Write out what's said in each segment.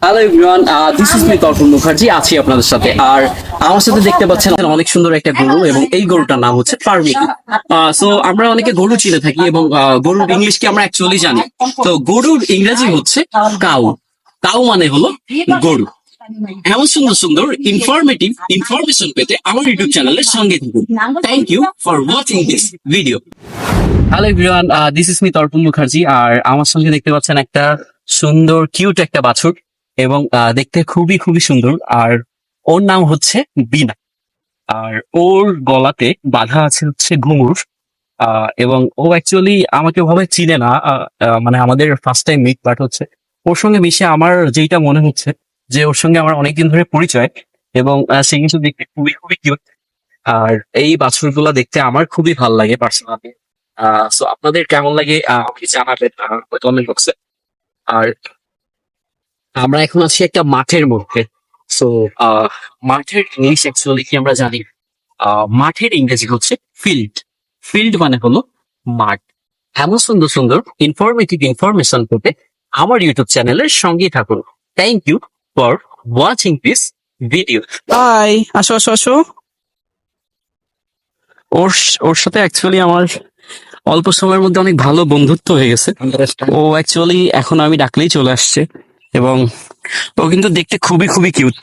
Hello everyone, this is me Tarpan Mukherjee আছি আপনাদের সাথে। আর আমার সাথে দেখতে পাচ্ছেন অনেক সুন্দর একটা গরু, এবং এই গরুটার নাম হচ্ছে পারমিকি। সো আমরা অনেকে গরু চিনে থাকি, এবং গরুর ইংলিশ কি আমরা অ্যাকচুয়ালি জানি। তো গরুর ইংরেজি হচ্ছে কাউ। কাউ মানে হলো গরু। এমন সুন্দর সুন্দর ইনফরমেটিভ ইনফরমেশন পেতে আমার ইউটিউব চ্যানেলের সঙ্গে থাকুন। Thank you for watching this video. Hello everyone, this is me Tarpan Mukherjee. আর আমার সঙ্গে দেখতে পাচ্ছেন একটা সুন্দর কিউট একটা বাছুর, এবং দেখতে খুবই খুবই সুন্দর। আর ওর নাম হচ্ছে বিনা। আর ওর গলাতে বাঁধা আছে হচ্ছে ঘুঙুর। এবং ও অ্যাকচুয়ালি আমাকে ওভাবে চিনে না, মানে আমাদের ফার্স্ট টাইম মিট, বাট হচ্ছে ওর সঙ্গে মিশে আমার যেটা মনে হচ্ছে যে ওর সঙ্গে আমার অনেকদিন ধরে পরিচয়। এবং সে কিন্তু দেখতে খুবই খুবই কিউট। আর এই বাছুরগুলা দেখতে আমার খুবই ভালো লাগে পার্সোনালি। সো আপনাদের কেমন লাগে আপনি জানাবেন কমেন্ট বক্সে। আর আমরা এখন আছি একটা মাঠের মধ্যে। সো মাঠের ইংলিশ অ্যাকচুয়ালি কি আমরা জানি। মাঠের ইংরেজি হচ্ছে ফিল্ড। ফিল্ড মানে হলো মাঠ। এমন সুন্দর সুন্দর ইনফরমেটিভ ইনফরমেশন পেতে আমার ইউটিউব চ্যানেলের সঙ্গেই থাকুন। Thank you for watching this video. Hi, আসো আসো আসো। ওর ওর সাথে অ্যাকচুয়ালি আমার অল্প সময়ের মধ্যে অনেক ভালো বন্ধুত্ব হয়ে গেছে। ও অ্যাকচুয়ালি এখন আমি ডাকলেই চলে আসছে, এবং ও কিন্তু দেখতে খুবই খুবই কিউট।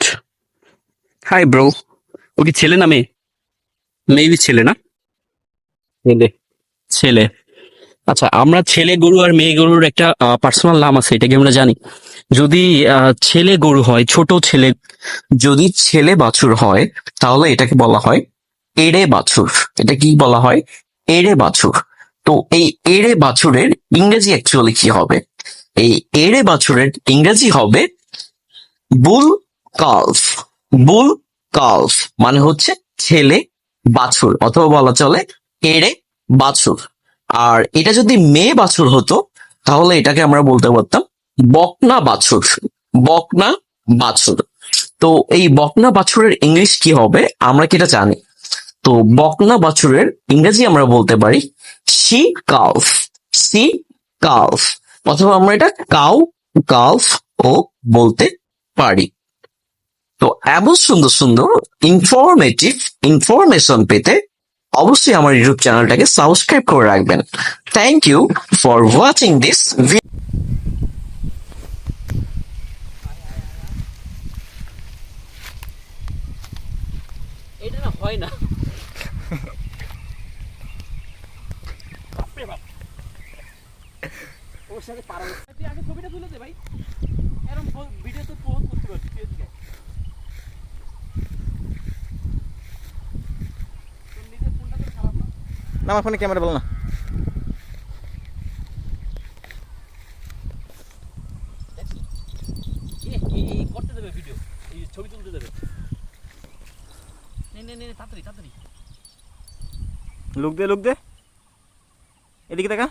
Hi bro. ও কি ছেলে না মেয়ে? মেবি ছেলে, না? ছেলে। ছেলে। আচ্ছা, আমরা ছেলে গরু আর মেয়ে গরুর একটা পার্সোনাল নাম আছে, এটা কি আমরা জানি? যদি ছেলে গরু হয়, ছোট ছেলে, যদি ছেলে বাছুর হয়, তাহলে এটাকে বলা হয় এড়ে বাছুর। এটা কি বলা হয়? এড়ে বাছুর। তো এই এড়ে বাছুরের ইংরেজি অ্যাকচুয়ালি কি হবে? এই এড়ে বাছুরের ইংরেজি হবে বুল কালফ। বুল কালফ মানে হচ্ছে ছেলে বাছুর, অথবা বলা চলে এড়ে বাছুর। আর এটা যদি মেয়ে বাছুর হতো, তাহলে এটাকে আমরা বলতে পারতাম বকনা বাছুর। বকনা বাছুর। তো এই বকনা বাছুরের ইংলিশ কি হবে আমরা কি এটা জানি? তো বকনা বাছুরের ইংরেজি আমরা বলতে পারি শি কালফ। শি কালফ। অথবা আমরা এটা কাউ কালফ ও বলতে পারি। তো এমন সুন্দর সুন্দর ইনফরমেটিভ ইনফরমেশন পেতে অবশ্যই আমার ইউটিউব চ্যানেলটাকে সাবস্ক্রাইব করে রাখবেন। Thank you for watching this video. এটা না হয় না। বাপরে বাপ। ওর সাথে পারানো। তুই আগে ছবিটা তুলে দে ভাই। এরকম ভিডিও তো পোস্ট করতে পারছিস ফেসবুকে। তোর নিজের ফোনটা তো খারাপ না। না, আমার ফোনে ক্যামেরা বলো না। করতে দেবে ভিডিও, এই ছবি তুলতে দেবে। নে নে নে, তাড়াতাড়ি তাড়াতাড়ি। লুক দে, লুক দে, এদিকে দেখা।